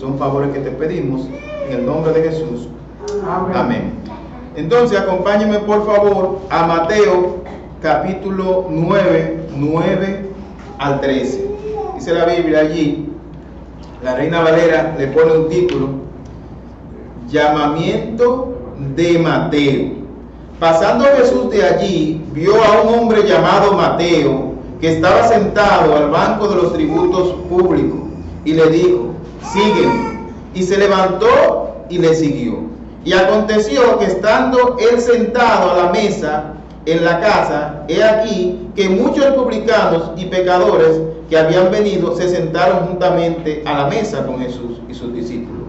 Son favores que te pedimos en el nombre de Jesús. Amén. Entonces, acompáñenme por favor a Mateo capítulo 9, 9 al 13. Dice la Biblia allí, la Reina Valera le pone un título: Llamamiento de Mateo. Pasando Jesús de allí, vio a un hombre llamado Mateo, que estaba sentado al banco de los tributos públicos, y le dijo: sígueme. Y se levantó y le siguió. Y aconteció que estando él sentado a la mesa en la casa, he aquí que muchos publicanos y pecadores que habían venido se sentaron juntamente a la mesa con Jesús y sus discípulos.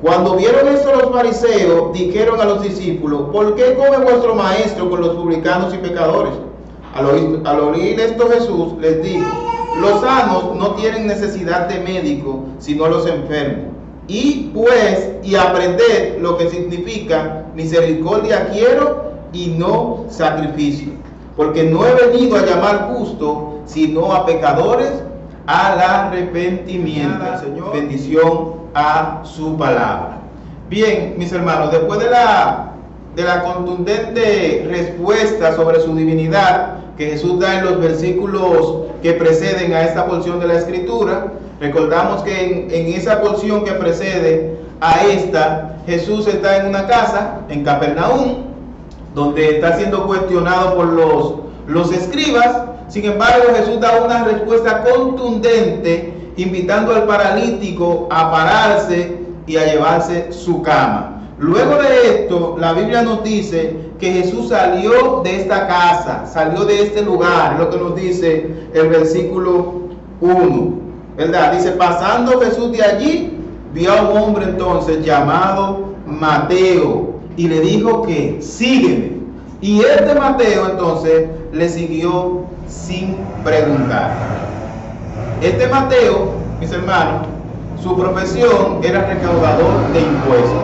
Cuando vieron esto los fariseos, dijeron a los discípulos: ¿por qué come vuestro maestro con los publicanos y pecadores? Al oír esto Jesús les dijo: los sanos no tienen necesidad de médico, sino los enfermos. Y pues, y aprended lo que significa misericordia quiero y no sacrificio. Porque no he venido a llamar justo, sino a pecadores al arrepentimiento. Señor, bendición a su palabra. Bien, mis hermanos, después de la contundente respuesta sobre su divinidad que Jesús da en los versículos que preceden a esta porción de la Escritura, recordamos que en esa porción que precede a esta, Jesús está en una casa, en Capernaum, donde está siendo cuestionado por los escribas. Sin embargo, Jesús da una respuesta contundente, invitando al paralítico a pararse y a llevarse su cama. Luego de esto, la Biblia nos dice que Jesús salió de esta casa, salió de este lugar, lo que nos dice el versículo 1, ¿verdad? Dice: pasando Jesús de allí, vio a un hombre entonces llamado Mateo, y le dijo que sígueme. Y este Mateo entonces le siguió sin preguntar. Este Mateo, mis hermanos, su profesión era recaudador de impuestos.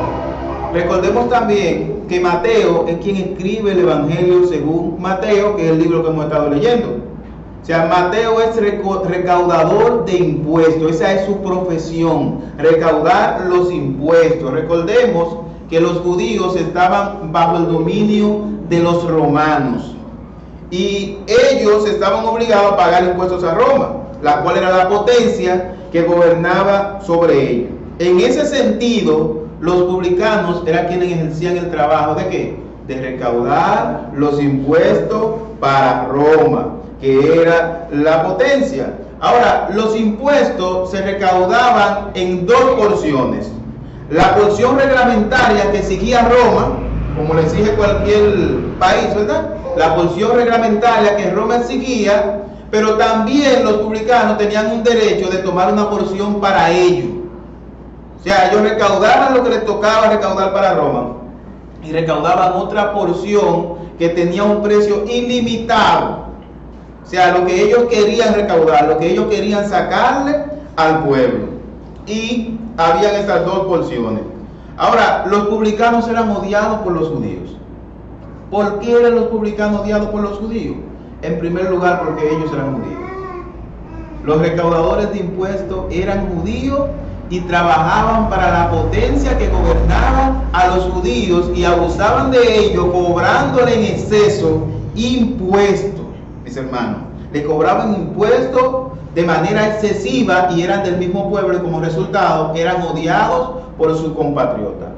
Recordemos también que Mateo es quien escribe el Evangelio según Mateo, que es el libro que hemos estado leyendo. O sea, Mateo es recaudador de impuestos. Esa es su profesión, recaudar los impuestos. Recordemos que los judíos estaban bajo el dominio de los romanos, y ellos estaban obligados a pagar impuestos a Roma, la cual era la potencia que gobernaba sobre ellos. En ese sentido, los publicanos eran quienes ejercían el trabajo ¿de qué? De recaudar los impuestos para Roma, que era la potencia. Ahora, los impuestos se recaudaban en dos porciones: la porción reglamentaria que exigía Roma, como le exige cualquier país, ¿verdad? La porción reglamentaria que Roma exigía, pero también los publicanos tenían un derecho de tomar una porción para ellos. O sea, ellos recaudaban lo que les tocaba recaudar para Roma y recaudaban otra porción que tenía un precio ilimitado. O sea, lo que ellos querían recaudar, lo que ellos querían sacarle al pueblo. Y habían estas dos porciones. Ahora, los publicanos eran odiados por los judíos. ¿Por qué eran los publicanos odiados por los judíos? En primer lugar, porque ellos eran judíos. Los recaudadores de impuestos eran judíos y trabajaban para la potencia que gobernaba a los judíos, y abusaban de ellos, cobrándole en exceso impuestos. Mis hermanos, le cobraban impuestos de manera excesiva y eran del mismo pueblo, y como resultado eran odiados por sus compatriotas.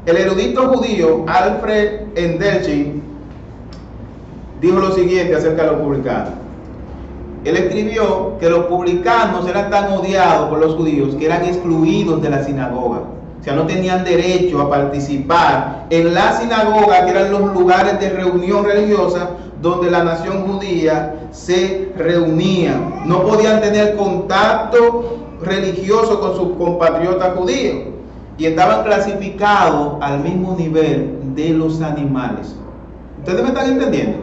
El erudito judío Alfred Endelchi dijo lo siguiente acerca de los publicanos. Él escribió que los publicanos eran tan odiados por los judíos que eran excluidos de la sinagoga. O sea, no tenían derecho a participar en la sinagoga, que eran los lugares de reunión religiosa donde la nación judía se reunía. No podían tener contacto religioso con sus compatriotas judíos, y estaban clasificados al mismo nivel de los animales. ¿Ustedes me están entendiendo?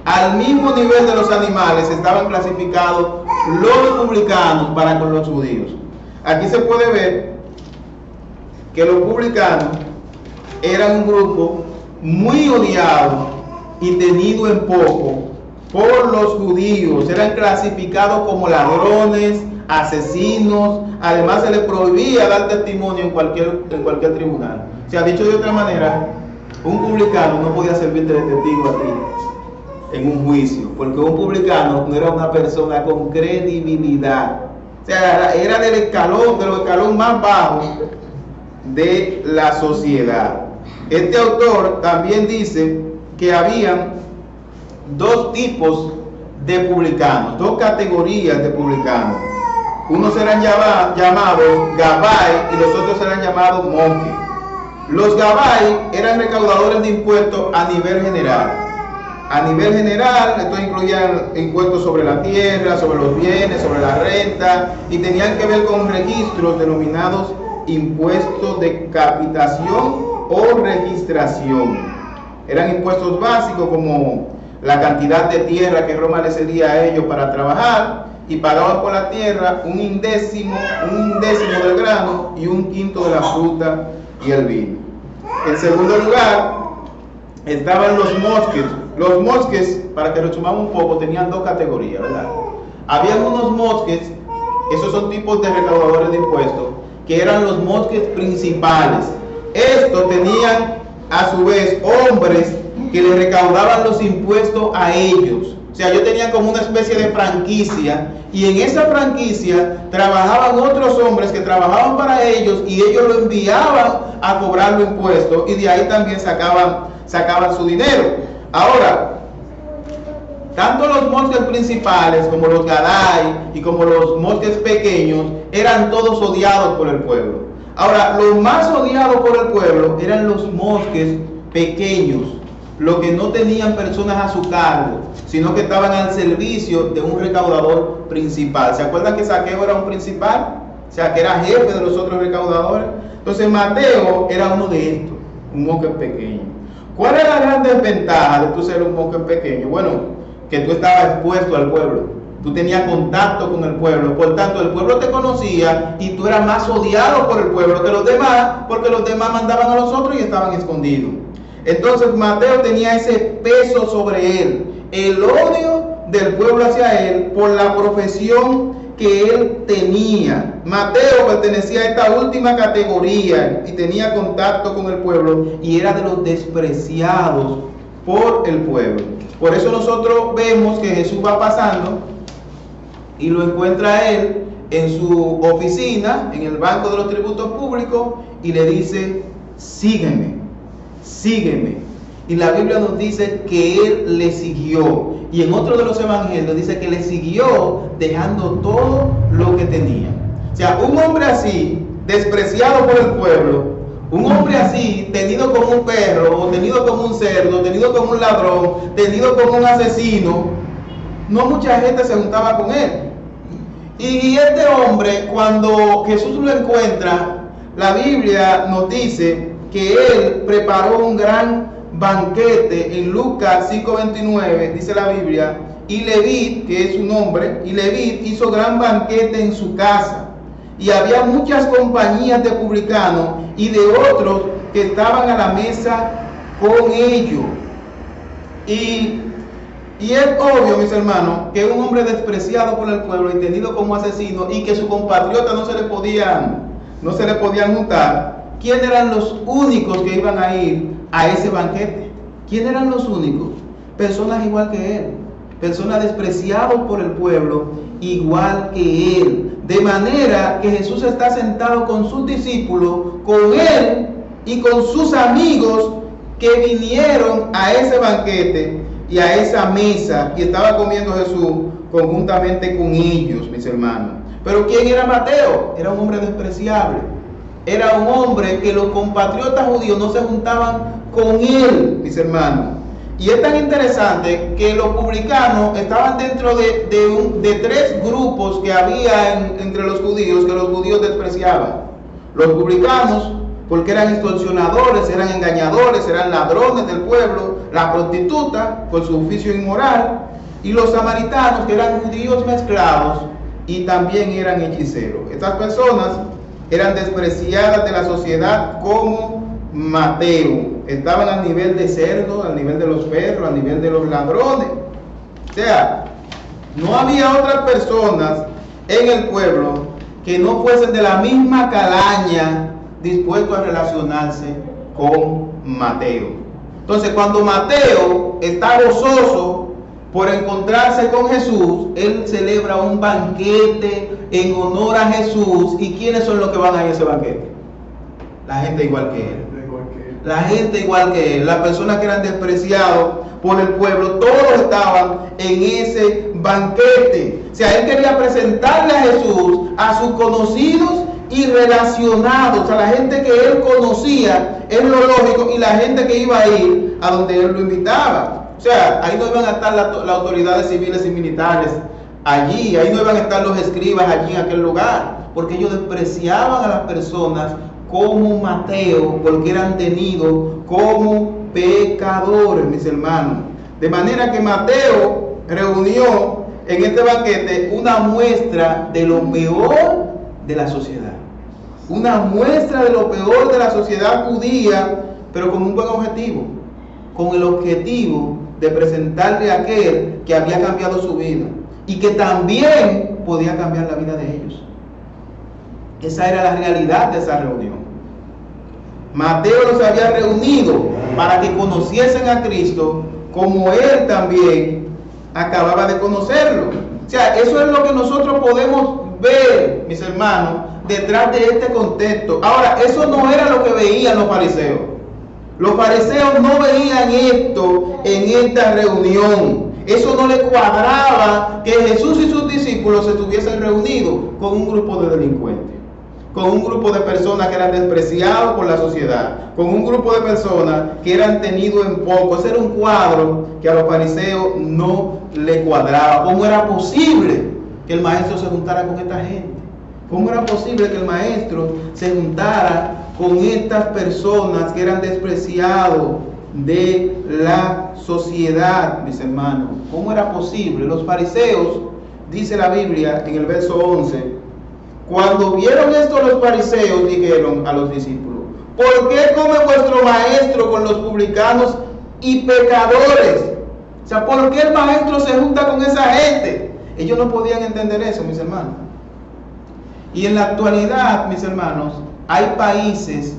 Al mismo nivel de los animales estaban clasificados los publicanos para con los judíos. Aquí se puede ver que los publicanos eran un grupo muy odiado y tenido en poco por los judíos, eran clasificados como ladrones, asesinos. Además se les prohibía dar testimonio en cualquier tribunal. Se ha dicho de otra manera, un publicano no podía servirte de testigo a ti en un juicio, porque un publicano no era una persona con credibilidad. O sea, era de los escalón más bajos de la sociedad. Este autor también dice que habían dos tipos de publicanos, dos categorías de publicanos. Unos eran llamados Gabbai y los otros eran llamados monjes. Los Gabbai eran recaudadores de impuestos a nivel general. A nivel general, esto incluía impuestos sobre la tierra, sobre los bienes, sobre la renta, y tenían que ver con registros denominados impuestos de capitación o registración. Eran impuestos básicos como la cantidad de tierra que Roma le cedía a ellos para trabajar, y pagaban por la tierra un décimo del grano y un quinto de la fruta y el vino. En segundo lugar estaban los mosques. Los mosques, para que resumamos un poco, tenían dos categorías, ¿verdad? Había unos mosques, esos son tipos de recaudadores de impuestos, que eran los mosques principales. Estos tenían a su vez hombres que le recaudaban los impuestos a ellos. O sea, ellos tenían como una especie de franquicia, y en esa franquicia trabajaban otros hombres que trabajaban para ellos, y ellos lo enviaban a cobrar los impuestos, y de ahí también sacaban su dinero. Ahora, tanto los mosques principales como los gadai y como los mosques pequeños eran todos odiados por el pueblo. Ahora, los más odiados por el pueblo eran los mosques pequeños, los que no tenían personas a su cargo, sino que estaban al servicio de un recaudador principal. ¿Se acuerdan que Zaqueo era un principal? O sea, que era jefe de los otros recaudadores. Entonces Mateo era uno de estos, un mosque pequeño. ¿Cuál es la gran desventaja de tú ser un mosque pequeño? Bueno, que tú estabas expuesto al pueblo. Tú tenías contacto con el pueblo, por tanto el pueblo te conocía y tú eras más odiado por el pueblo que los demás, porque los demás mandaban a los otros y estaban escondidos. Entonces Mateo tenía ese peso sobre él, el odio del pueblo hacia él por la profesión que él tenía. Mateo pertenecía a esta última categoría y tenía contacto con el pueblo y era de los despreciados por el pueblo. Por eso nosotros vemos que Jesús va pasando y lo encuentra a él en su oficina, en el banco de los tributos públicos, y le dice: sígueme, sígueme. Y la Biblia nos dice que él le siguió. Y en otro de los evangelios dice que le siguió dejando todo lo que tenía. O sea, un hombre así, despreciado por el pueblo, un hombre así, tenido como un perro, o tenido como un cerdo, tenido como un ladrón, tenido como un asesino, no mucha gente se juntaba con él. Y este hombre, cuando Jesús lo encuentra, la Biblia nos dice que él preparó un gran banquete. En Lucas 5:29 dice la Biblia: y Leví, que es su nombre, y Leví hizo gran banquete en su casa, y había muchas compañías de publicanos y de otros que estaban a la mesa con ellos. Y es obvio, mis hermanos, que un hombre despreciado por el pueblo y tenido como asesino, y que sus compatriotas no se le podían juntar. ¿Quién eran los únicos que iban a ir a ese banquete? ¿Quién eran los únicos? Personas igual que él, personas despreciadas por el pueblo igual que él. De manera que Jesús está sentado con sus discípulos, con él y con sus amigos que vinieron a ese banquete y a esa mesa, y estaba comiendo Jesús conjuntamente con ellos, mis hermanos. Pero ¿quién era Mateo? Era un hombre despreciable. Era un hombre que los compatriotas judíos no se juntaban con él, mis hermanos. Y es tan interesante que los publicanos estaban dentro de tres grupos que había entre los judíos, que los judíos despreciaban. Los publicanos, porque eran extorsionadores, eran engañadores, eran ladrones del pueblo; la prostituta, por su oficio inmoral; y los samaritanos, que eran judíos mezclados y también eran hechiceros. Estas personas eran despreciadas de la sociedad como Mateo. Estaban al nivel de cerdos, al nivel de los perros, al nivel de los ladrones. O sea, no había otras personas en el pueblo que no fuesen de la misma calaña dispuestos a relacionarse con Mateo. Entonces, cuando Mateo está gozoso por encontrarse con Jesús, él celebra un banquete en honor a Jesús. ¿Y quiénes son los que van a ese banquete? La gente igual que él. La gente igual que él, las personas que eran despreciados por el pueblo, todos estaban en ese banquete. O sea, él quería presentarle a Jesús a sus conocidos y relacionados, a la gente que él conocía, es lo lógico, y la gente que iba a ir a donde él lo invitaba. O sea, ahí no iban a estar las autoridades civiles y militares allí, ahí no iban a estar los escribas allí en aquel lugar, porque ellos despreciaban a las personas como Mateo, porque eran tenidos como pecadores, mis hermanos. De manera que Mateo reunió en este banquete una muestra de lo peor de la sociedad. Una muestra de lo peor de la sociedad judía, pero con un buen objetivo. Con el objetivo de presentarle a aquel que había cambiado su vida y que también podía cambiar la vida de ellos. Esa era la realidad de esa reunión. Mateo los había reunido para que conociesen a Cristo como él también acababa de conocerlo. O sea, eso es lo que nosotros podemos ver, mis hermanos, detrás de este contexto. Ahora, eso no era lo que veían los fariseos. Los fariseos no veían esto en esta reunión. Eso no le cuadraba que Jesús y sus discípulos se estuviesen reunidos con un grupo de delincuentes, con un grupo de personas que eran despreciados por la sociedad, con un grupo de personas que eran tenidos en poco. Ese era un cuadro que a los fariseos no le cuadraba. ¿Cómo era posible que el maestro se juntara con esta gente? ¿Cómo era posible que el maestro se juntara con estas personas que eran despreciados de la sociedad, mis hermanos? ¿Cómo era posible? Los fariseos, dice la Biblia en el verso 11, cuando vieron esto los fariseos dijeron a los discípulos: ¿por qué come vuestro maestro con los publicanos y pecadores? O sea, ¿por qué el maestro se junta con esa gente? Ellos no podían entender eso, mis hermanos. Y en la actualidad, mis hermanos, hay países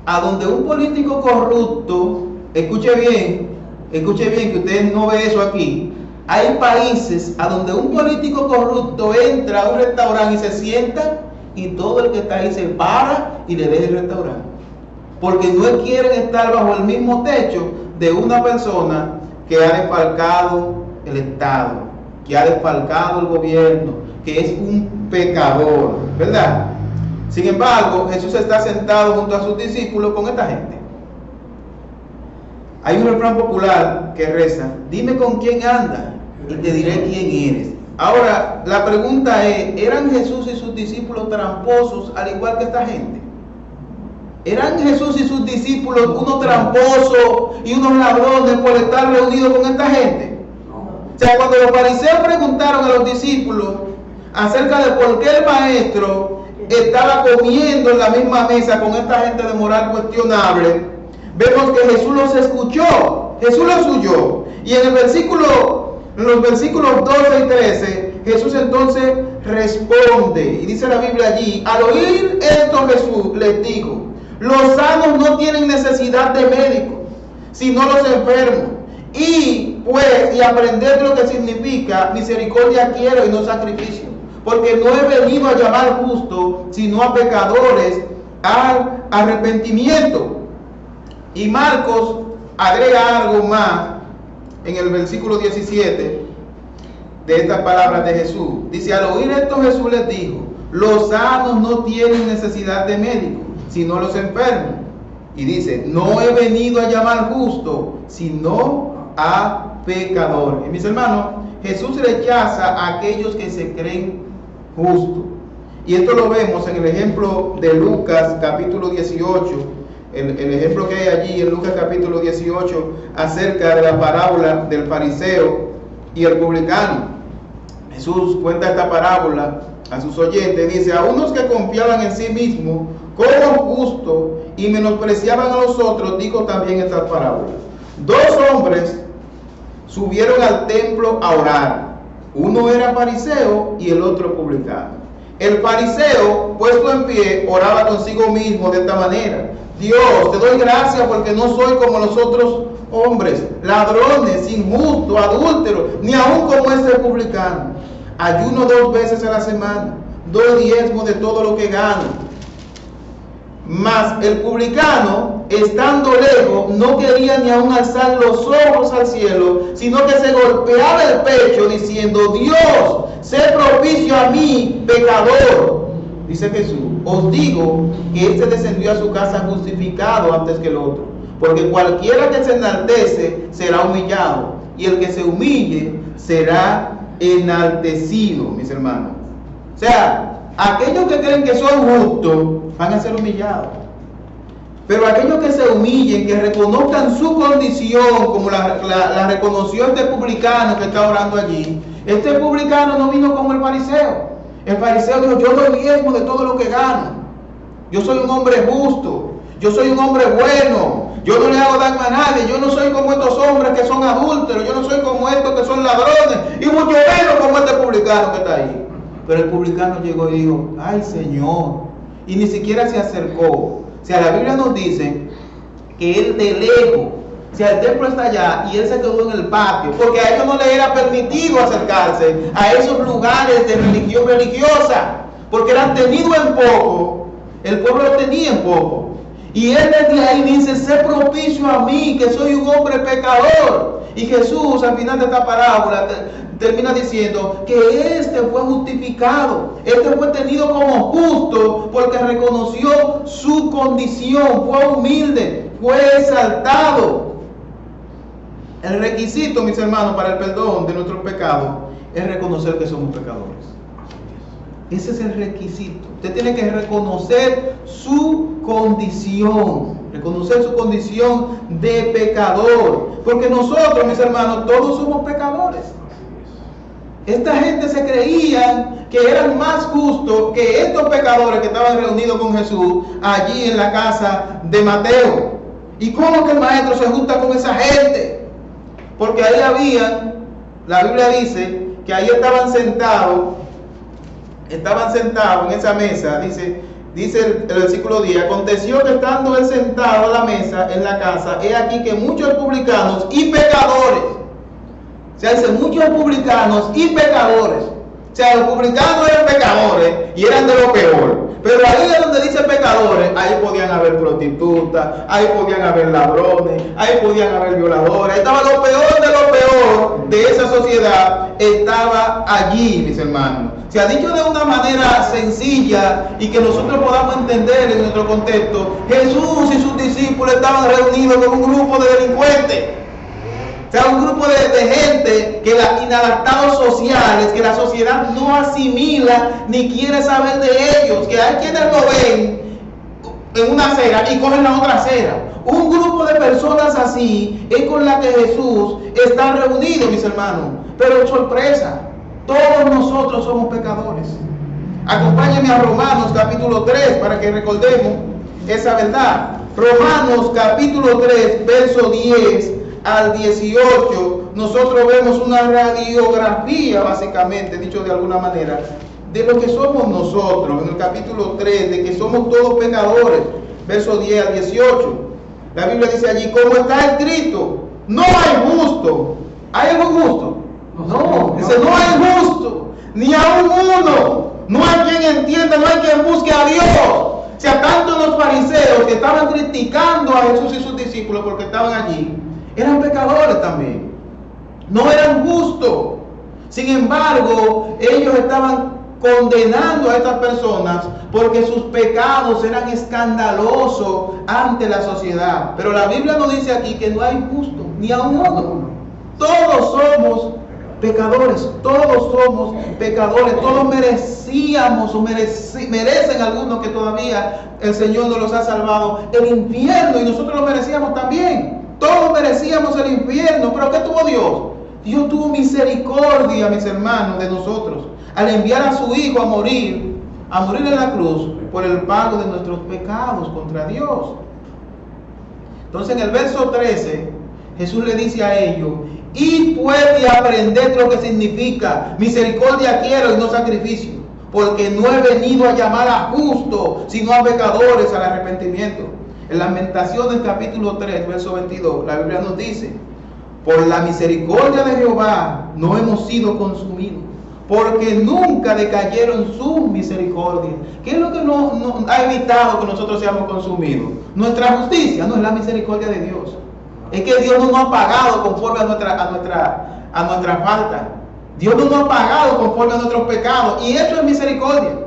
a donde un político corrupto, escuche bien que usted no ve eso aquí. Hay países a donde un político corrupto entra a un restaurante y se sienta, y todo el que está ahí se para y le deja el restaurante, porque no quieren estar bajo el mismo techo de una persona que ha desfalcado el Estado, que ha desfalcado el gobierno, que es un pecador, ¿verdad? Sin embargo, Jesús está sentado junto a sus discípulos con esta gente. Hay un refrán popular que reza: dime con quién andas y te diré quién eres. Ahora, la pregunta es: ¿eran Jesús y sus discípulos tramposos al igual que esta gente? ¿Eran Jesús y sus discípulos unos tramposos y unos ladrones por estar reunidos con esta gente? O sea, cuando los fariseos preguntaron a los discípulos acerca de por qué el maestro estaba comiendo en la misma mesa con esta gente de moral cuestionable, vemos que Jesús los escuchó, Jesús los oyó. Y en los versículos 12 y 13, Jesús entonces responde, y dice la Biblia allí: al oír esto Jesús les dijo: los sanos no tienen necesidad de médico, sino los enfermos. Y aprender lo que significa misericordia quiero y no sacrificio, porque no he venido a llamar justo, sino a pecadores al arrepentimiento. Y Marcos agrega algo más en el versículo 17 de estas palabras de Jesús. Dice: al oír esto Jesús les dijo: los sanos no tienen necesidad de médico, sino los enfermos. Y dice: no he venido a llamar justo, sino a pecadores. Y mis hermanos, Jesús rechaza a aquellos que se creen justos. Y esto lo vemos en el ejemplo de Lucas capítulo 18. El ejemplo que hay allí en Lucas capítulo 18 acerca de la parábola del fariseo y el publicano. Jesús cuenta esta parábola a sus oyentes. Dice: a unos que confiaban en sí mismos como justos y menospreciaban a los otros, dijo también estas parábolas. Dos hombres subieron al templo a orar. Uno era fariseo y el otro publicano. El fariseo, puesto en pie, oraba consigo mismo de esta manera: Dios, te doy gracias porque no soy como los otros hombres, ladrones, injustos, adúlteros, ni aun como este publicano. Ayuno 2 veces a la semana, doy diezmo de todo lo que gano. Mas el publicano, estando lejos, no quería ni aun alzar los ojos al cielo, sino que se golpeaba el pecho diciendo: Dios, sé propicio a mí, pecador. Dice Jesús: os digo que este descendió a su casa justificado antes que el otro, porque cualquiera que se enaltece será humillado, y el que se humille será enaltecido, mis hermanos. O sea, aquellos que creen que son justos van a ser humillados, pero aquellos que se humillen, que reconozcan su condición, como la reconoció este publicano que está orando allí. Este publicano no vino como el fariseo. El fariseo dijo: yo doy diezmo de todo lo que gano, yo soy un hombre justo, yo soy un hombre bueno, yo no le hago daño a nadie, yo no soy como estos hombres que son adúlteros, yo no soy como estos que son ladrones, y mucho menos como este publicano que está ahí. Pero el publicano llegó y dijo: ay, Señor, y ni siquiera se acercó. O sea, la Biblia nos dice que él de lejos, o sea, el templo está allá y él se quedó en el patio, porque a ellos no le era permitido acercarse a esos lugares de religión religiosa, porque eran tenidos en poco, el pueblo lo tenía en poco. Y él desde ahí dice: sé propicio a mí, que soy un hombre pecador. Y Jesús, al final de esta parábola, termina diciendo que este fue justificado, este fue tenido como justo porque reconoció su condición, fue humilde, fue exaltado. El requisito, mis hermanos, para el perdón de nuestros pecados es reconocer que somos pecadores. Ese es el requisito. Usted tiene que reconocer su condición de pecador, porque nosotros, mis hermanos, todos somos pecadores. Esta gente se creían que eran más justos que estos pecadores que estaban reunidos con Jesús allí en la casa de Mateo. ¿Y cómo que el maestro se junta con esa gente? Porque ahí habían, la Biblia dice que ahí estaban sentados en esa mesa. Dice el versículo 10: aconteció que estando él sentado a la mesa en la casa, he aquí que muchos publicanos y pecadores, o sea, dice muchos publicanos y pecadores, o sea, los publicanos eran pecadores y eran de lo peor, pero ahí es donde dice pecadores, ahí podían haber prostitutas, ahí podían haber ladrones, ahí podían haber violadores, estaba lo peor de esa sociedad, estaba allí, mis hermanos. Se ha dicho de una manera sencilla y que nosotros podamos entender en nuestro contexto: Jesús y sus discípulos estaban reunidos con un grupo de delincuentes. O sea, un grupo de gente que inadaptados sociales, que la sociedad no asimila ni quiere saber de ellos, que hay quienes lo ven en una acera y cogen la otra acera. Un grupo de personas así es con la que Jesús está reunido, mis hermanos. Pero sorpresa, todos nosotros somos pecadores. Acompáñenme a Romanos capítulo 3 para que recordemos esa verdad. Romanos capítulo 3, verso 10 al 18, nosotros vemos una radiografía, básicamente, dicho de alguna manera, de lo que somos nosotros. En el capítulo 3, de que somos todos pecadores, verso 10 al 18. La Biblia dice allí: como está escrito, no hay justo. ¿Hay algún justo? No, dice: no hay justo, ni aún uno. No hay quien entienda, no hay quien busque a Dios. O sea, tanto los fariseos que estaban criticando a Jesús y sus discípulos porque estaban allí, eran pecadores también, no eran justos. Sin embargo, ellos estaban condenando a estas personas porque sus pecados eran escandalosos ante la sociedad. Pero la Biblia nos dice aquí que no hay justo, ni a uno. Todos somos pecadores, todos merecíamos o merecen algunos que todavía el Señor nos los ha salvado el infierno, y nosotros lo merecíamos también. Todos merecíamos el infierno, pero ¿qué tuvo Dios? Dios tuvo misericordia, mis hermanos, de nosotros, al enviar a su Hijo a morir en la cruz por el pago de nuestros pecados contra Dios. Entonces en el verso 13, Jesús le dice a ellos: Y puede aprender lo que significa misericordia quiero y no sacrificio, porque no he venido a llamar a justos, sino a pecadores al arrepentimiento. En Lamentaciones capítulo 3, verso 22, la Biblia nos dice: por la misericordia de Jehová no hemos sido consumidos, porque nunca decayeron sus misericordias. ¿Qué es lo que no ha evitado que nosotros seamos consumidos? Nuestra justicia, no es la misericordia de Dios. Es que Dios no nos ha pagado conforme a nuestra falta. Dios no nos ha pagado conforme a nuestros pecados. Y eso es misericordia.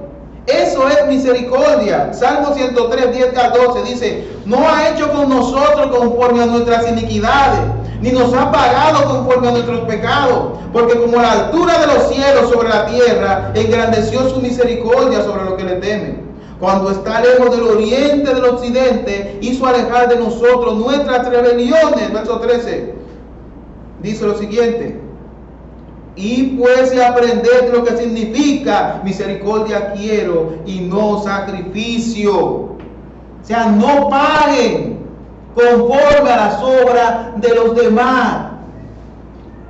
Eso es misericordia. Salmo 103, 10 al 12 dice: no ha hecho con nosotros conforme a nuestras iniquidades, ni nos ha pagado conforme a nuestros pecados. Porque como la altura de los cielos sobre la tierra, engrandeció su misericordia sobre los que le temen. Cuando está lejos del oriente del occidente, hizo alejar de nosotros nuestras rebeliones. Verso 13 dice lo siguiente: y pues aprended lo que significa misericordia quiero y no sacrificio. O sea, no paguen conforme a las obras de los demás.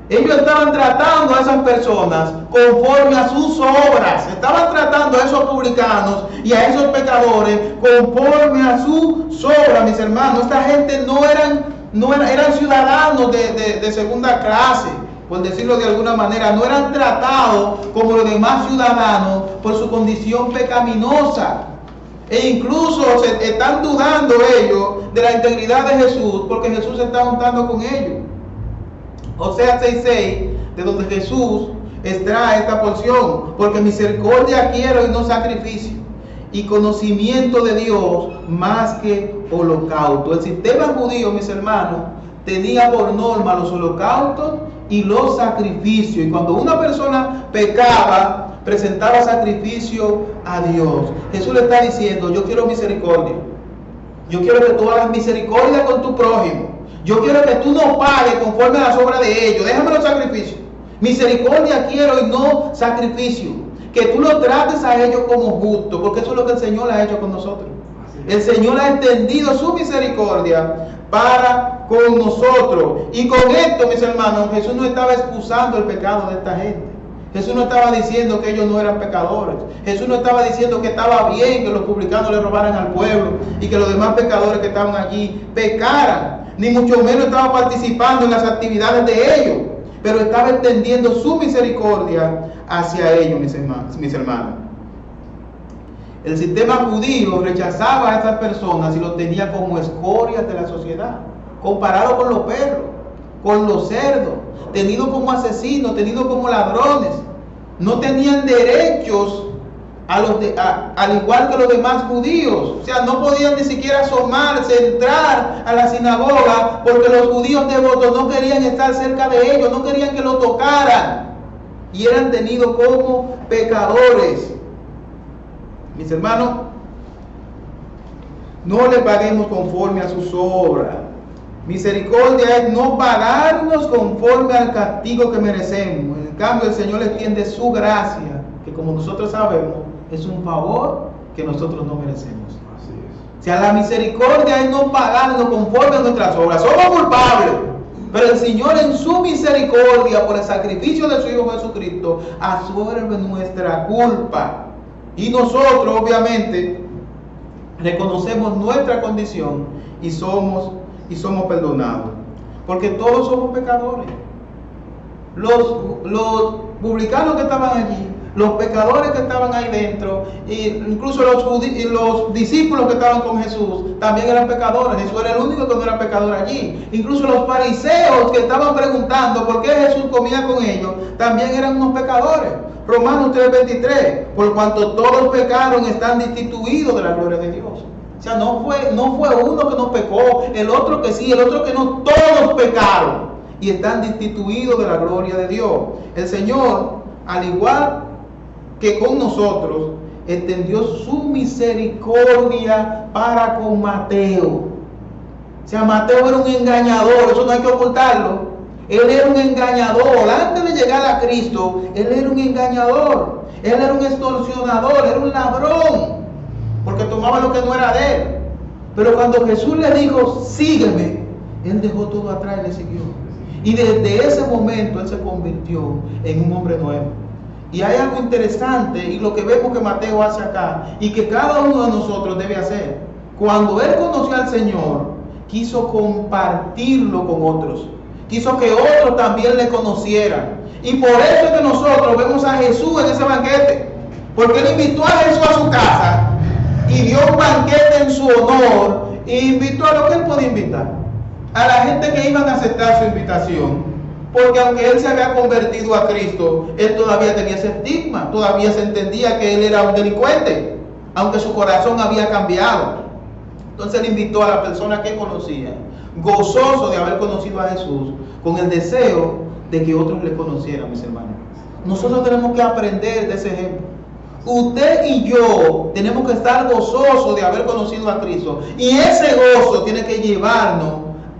Ellos estaban tratando a esas personas conforme a sus obras. Estaban tratando a esos publicanos y a esos pecadores conforme a sus obras, mis hermanos. Esta gente eran ciudadanos de segunda clase, por decirlo de alguna manera. No eran tratados como los demás ciudadanos por su condición pecaminosa. E incluso están dudando ellos de la integridad de Jesús, porque Jesús se está juntando con ellos. Oseas 6:6, de donde Jesús extrae esta porción: porque misericordia quiero y no sacrificio, y conocimiento de Dios más que holocausto. El sistema judío, mis hermanos, tenía por norma los holocaustos y los sacrificios. Y cuando una persona pecaba, presentaba sacrificio a Dios. Jesús le está diciendo: yo quiero misericordia. Yo quiero que tú hagas misericordia con tu prójimo. Yo quiero que tú no pagues conforme a las obras de ellos. Déjame los sacrificios. Misericordia quiero y no sacrificio. Que tú lo trates a ellos como justo, porque eso es lo que el Señor ha hecho con nosotros. El Señor ha extendido su misericordia para con nosotros. Y con esto, mis hermanos, Jesús no estaba excusando el pecado de esta gente. Jesús no estaba diciendo que ellos no eran pecadores. Jesús no estaba diciendo que estaba bien que los publicanos le robaran al pueblo y que los demás pecadores que estaban allí pecaran. Ni mucho menos estaba participando en las actividades de ellos, pero estaba extendiendo su misericordia hacia ellos, mis hermanos. El sistema judío rechazaba a estas personas y los tenía como escorias de la sociedad, comparado con los perros, con los cerdos, tenidos como asesinos, tenidos como ladrones. No tenían derechos al igual que los demás judíos. O sea, no podían ni siquiera asomarse, entrar a la sinagoga, porque los judíos devotos no querían estar cerca de ellos, no querían que lo tocaran, y eran tenidos como pecadores. Mis hermanos, no le paguemos conforme a sus obras. Misericordia es no pagarnos conforme al castigo que merecemos. En cambio, el Señor extiende su gracia, que como nosotros sabemos, es un favor que nosotros no merecemos. Así es. O sea, la misericordia es no pagarnos conforme a nuestras obras. Somos culpables, pero el Señor en su misericordia, por el sacrificio de su Hijo Jesucristo, absorbe nuestra culpa. Y nosotros, obviamente, reconocemos nuestra condición y somos perdonados. Porque todos somos pecadores. Los publicanos que estaban allí, los pecadores que estaban ahí dentro, e incluso los discípulos que estaban con Jesús, también eran pecadores. Jesús era el único que no era pecador allí. Incluso los fariseos que estaban preguntando por qué Jesús comía con ellos, también eran unos pecadores. Romanos 3:23, por cuanto todos pecaron, están destituidos de la gloria de Dios. O sea, no fue uno que no pecó, el otro que sí, el otro que no, todos pecaron y están destituidos de la gloria de Dios. El Señor, al igual que con nosotros, extendió su misericordia para con Mateo. O sea, Mateo era un engañador, eso no hay que ocultarlo. Él era un engañador. Antes de llegar a Cristo, él era un engañador. Él era un extorsionador, era un ladrón, porque tomaba lo que no era de él. Pero cuando Jesús le dijo, sígueme, él dejó todo atrás y le siguió. Y desde ese momento él se convirtió en un hombre nuevo. Y hay algo interesante, y lo que vemos que Mateo hace acá, y que cada uno de nosotros debe hacer. Cuando él conoció al Señor, quiso compartirlo con otros. Quiso que otros también le conocieran. Y por eso es que nosotros vemos a Jesús en ese banquete. Porque él invitó a Jesús a su casa y dio un banquete en su honor. E invitó a lo que él podía invitar. A la gente que iban a aceptar su invitación. Porque aunque él se había convertido a Cristo, él todavía tenía ese estigma. Todavía se entendía que él era un delincuente. Aunque su corazón había cambiado. Entonces él invitó a la persona que conocía, gozoso de haber conocido a Jesús, con el deseo de que otros le conocieran, mis hermanos. Nosotros tenemos que aprender de ese ejemplo. Usted y yo tenemos que estar gozosos de haber conocido a Cristo. Y ese gozo tiene que llevarnos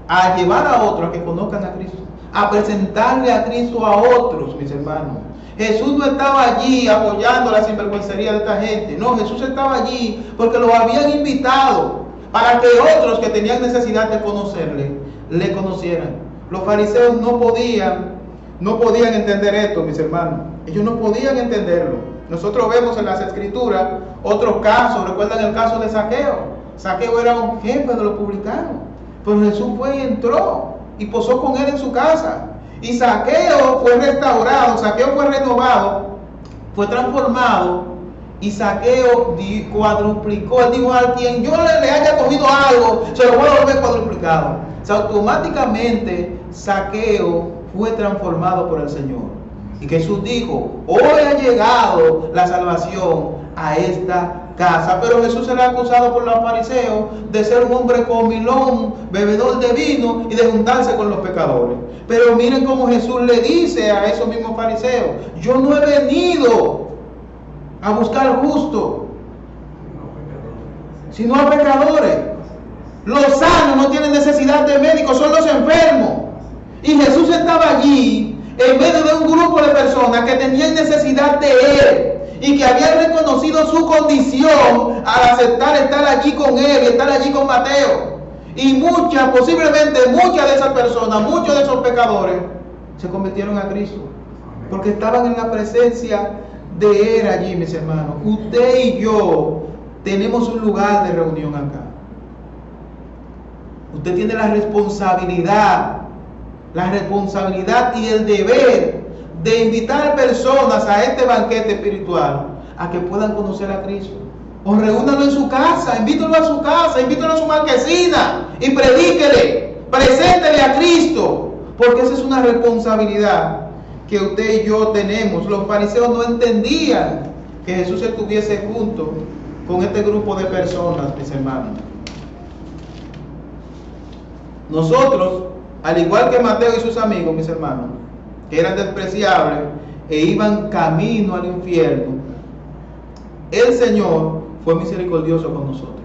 a llevar a otros a que conozcan a Cristo. A presentarle a Cristo a otros, mis hermanos. Jesús no estaba allí apoyando la sinvergüencería de esta gente. No, Jesús estaba allí porque lo habían invitado para que otros que tenían necesidad de conocerle, le conocieran. Los fariseos no podían entender esto, mis hermanos. Ellos no podían entenderlo. Nosotros vemos en las Escrituras otros casos. Recuerdan el caso de Zaqueo. Zaqueo era un jefe de los publicanos. Pero Jesús fue y entró y posó con él en su casa. Y Zaqueo fue restaurado, Zaqueo fue renovado, fue transformado. Y Zaqueo cuadruplicó. Él dijo: a quien yo le haya cogido algo, se lo voy a volver cuadruplicado. O sea, automáticamente Zaqueo fue transformado por el Señor. Y Jesús dijo: hoy ha llegado la salvación a esta casa. Pero Jesús será acusado por los fariseos de ser un hombre comilón, bebedor de vino y de juntarse con los pecadores. Pero miren cómo Jesús le dice a esos mismos fariseos: yo no he venido a buscar justo, sino a pecadores. Los sanos no tienen necesidad de médicos, son los enfermos. Y Jesús estaba allí en medio de un grupo de personas que tenían necesidad de él y que habían reconocido su condición al aceptar estar allí con él y estar allí con Mateo. Y posiblemente muchas de esas personas, muchos de esos pecadores se convirtieron a Cristo porque estaban en la presencia de él allí, mis hermanos. Usted y yo tenemos un lugar de reunión acá. Usted tiene la responsabilidad y el deber de invitar personas a este banquete espiritual a que puedan conocer a Cristo. O reúnanlo en su casa, invítalo a su casa, invítalo a su marquesina y predíquele, preséntele a Cristo, porque esa es una responsabilidad que usted y yo tenemos. Los fariseos no entendían que Jesús estuviese junto con este grupo de personas, mis hermanos. Nosotros, al igual que Mateo y sus amigos, mis hermanos, que eran despreciables e iban camino al infierno, el Señor fue misericordioso con nosotros.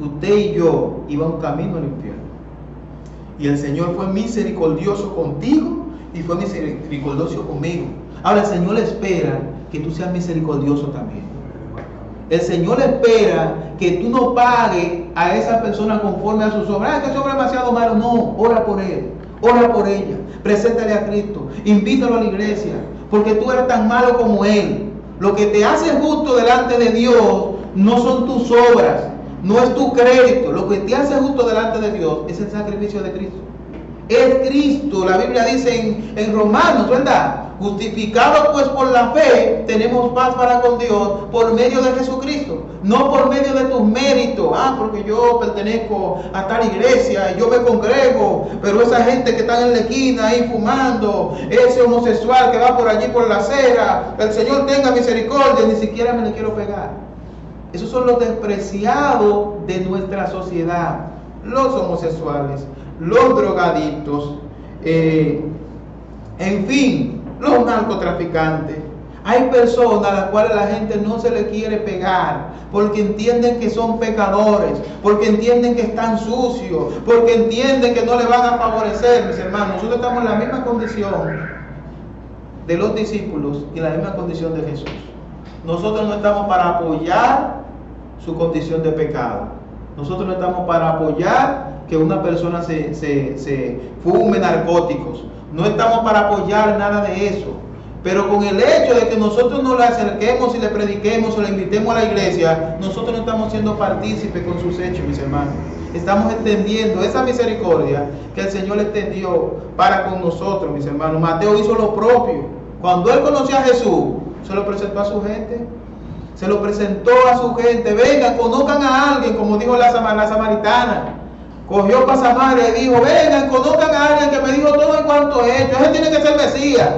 Usted y yo íbamos camino al infierno, y el Señor fue misericordioso contigo y fue misericordioso conmigo. Ahora el Señor espera que tú seas misericordioso también. El Señor espera que tú no pagues a esa persona conforme a sus obras. Que ese hombre es demasiado malo. No, ora por él, ora por ella, preséntale a Cristo, invítalo a la iglesia, porque tú eres tan malo como él. Lo que te hace justo delante de Dios no son tus obras, no es tu crédito. Lo que te hace justo delante de Dios es el sacrificio de Cristo. Es Cristo. La Biblia dice en Romanos, ¿verdad? Justificados pues por la fe, tenemos paz para con Dios por medio de Jesucristo, no por medio de tus méritos. Porque yo pertenezco a tal iglesia y yo me congrego, pero esa gente que está en la esquina ahí fumando, ese homosexual que va por allí por la acera, el Señor tenga misericordia, ni siquiera me le quiero pegar. Esos son los despreciados de nuestra sociedad: los homosexuales, los drogadictos, en fin, los narcotraficantes. Hay personas a las cuales la gente no se le quiere pegar porque entienden que son pecadores, porque entienden que están sucios, porque entienden que no le van a favorecer. Mis hermanos, nosotros estamos en la misma condición de los discípulos y en la misma condición de Jesús. Nosotros no estamos para apoyar su condición de pecado. Nosotros no estamos para apoyar que una persona se fume narcóticos. No estamos para apoyar nada de eso. Pero con el hecho de que nosotros nos le acerquemos y le prediquemos o le invitemos a la iglesia, nosotros no estamos siendo partícipes con sus hechos, mis hermanos. Estamos extendiendo esa misericordia que el Señor extendió para con nosotros, mis hermanos. Mateo hizo lo propio. Cuando él conoció a Jesús, se lo presentó a su gente. Se lo presentó a su gente. Vengan, conozcan a alguien, como dijo la samaritana. Cogió para Samaria y dijo, vengan, conozcan a alguien que me dijo todo en cuanto he hecho. Ese tiene que ser Mesías.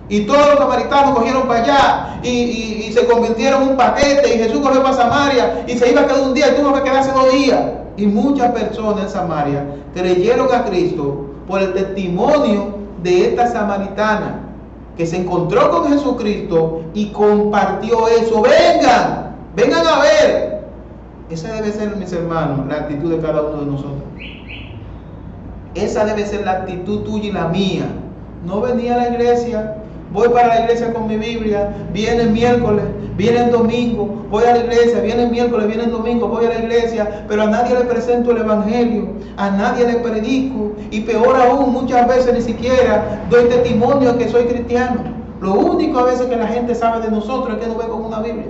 Y todos los samaritanos cogieron para allá y se convirtieron en un paquete. Y Jesús cogió para Samaria y se iba a quedar un día y tuvo que quedarse 2 días. Y muchas personas en Samaria creyeron a Cristo por el testimonio de esta samaritana que se encontró con Jesucristo y compartió eso. Vengan, vengan a ver. Esa debe ser, mis hermanos, la actitud de cada uno de nosotros. Esa debe ser la actitud tuya y la mía. No venía a la iglesia, voy para la iglesia con mi Biblia, viene el miércoles, viene el domingo, voy a la iglesia, viene el miércoles, viene el domingo, voy a la iglesia, pero a nadie le presento el evangelio, a nadie le predico, y peor aún, muchas veces ni siquiera doy testimonio de que soy cristiano. Lo único a veces que la gente sabe de nosotros es que nos ve con una Biblia,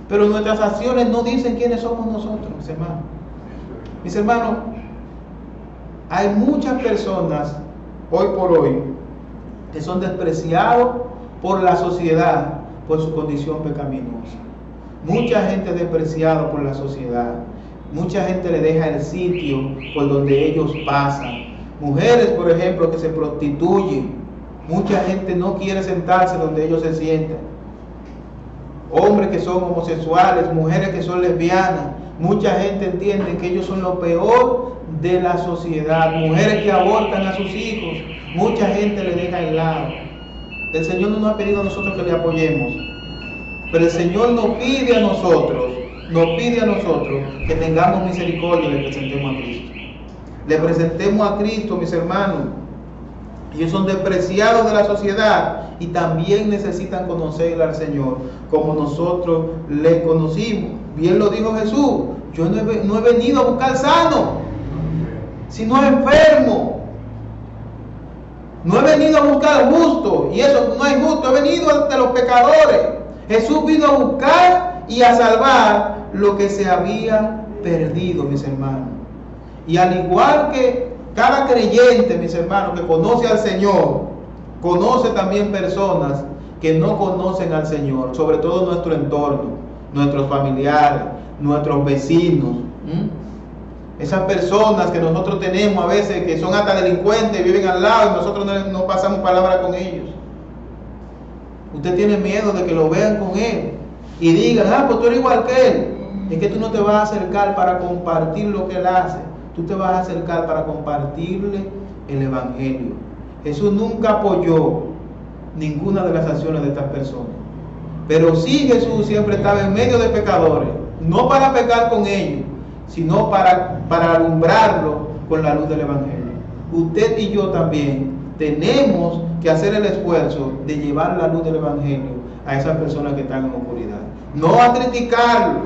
pero nuestras acciones no dicen quiénes somos nosotros, mis hermanos. Mis hermanos, hay muchas personas hoy por hoy que son despreciados por la sociedad por su condición pecaminosa. Mucha gente despreciada por la sociedad. Mucha gente le deja el sitio por donde ellos pasan. Mujeres, por ejemplo, que se prostituyen. Mucha gente no quiere sentarse donde ellos se sientan. Hombres que son homosexuales, mujeres que son lesbianas. Mucha gente entiende que ellos son lo peor de la sociedad. Mujeres que abortan a sus hijos. Mucha gente le deja de lado. El Señor no nos ha pedido a nosotros que le apoyemos, pero el Señor nos pide a nosotros que tengamos misericordia y le presentemos a Cristo. Le presentemos a Cristo, mis hermanos. Ellos son despreciados de la sociedad y también necesitan conocer al Señor como nosotros le conocimos. Bien lo dijo Jesús: yo no he venido a buscar sano, sino enfermo. No he venido a buscar justo, y eso no es justo, he venido ante los pecadores. Jesús vino a buscar y a salvar lo que se había perdido, mis hermanos. Y al igual que cada creyente, mis hermanos, que conoce al Señor, conoce también personas que no conocen al Señor, sobre todo nuestro entorno, nuestros familiares, nuestros vecinos. Esas personas que nosotros tenemos a veces que son hasta delincuentes, viven al lado y nosotros no pasamos palabra con ellos. Usted tiene miedo de que lo vean con él y digan, pues tú eres igual que él. Es que tú no te vas a acercar para compartir lo que él hace. Tú te vas a acercar para compartirle el evangelio. Jesús nunca apoyó ninguna de las acciones de estas personas. Pero sí, Jesús siempre estaba en medio de pecadores, no para pecar con ellos, sino para alumbrarlo con la luz del evangelio. Usted y yo también tenemos que hacer el esfuerzo de llevar la luz del evangelio a esas personas que están en oscuridad. No a criticarlo,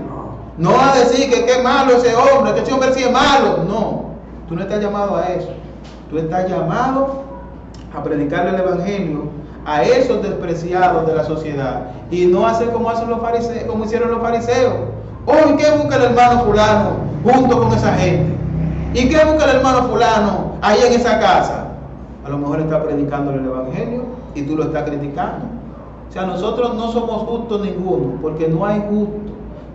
no a decir que qué malo ese hombre, que ese hombre sí es malo. No, tú no estás llamado a eso. Tú estás llamado a predicarle el evangelio a esos despreciados de la sociedad y no hacer como hacen los fariseos, como hicieron los fariseos. Hoy, ¿qué busca el hermano fulano junto con esa gente? ¿Y qué busca el hermano fulano ahí en esa casa? A lo mejor está predicándole el evangelio y tú lo estás criticando. O sea, nosotros no somos justos ninguno, porque no hay justo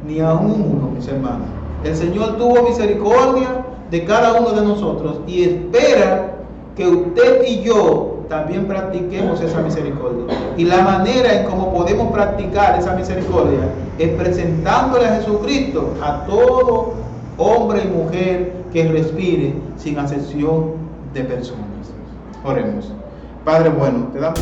ni aún uno, mis hermanos. El Señor tuvo misericordia de cada uno de nosotros y espera que usted y yo también practiquemos esa misericordia. Y la manera en cómo podemos practicar esa misericordia es presentándole a Jesucristo a todo hombre y mujer que respire, sin acepción de personas. Oremos. Padre bueno, te damos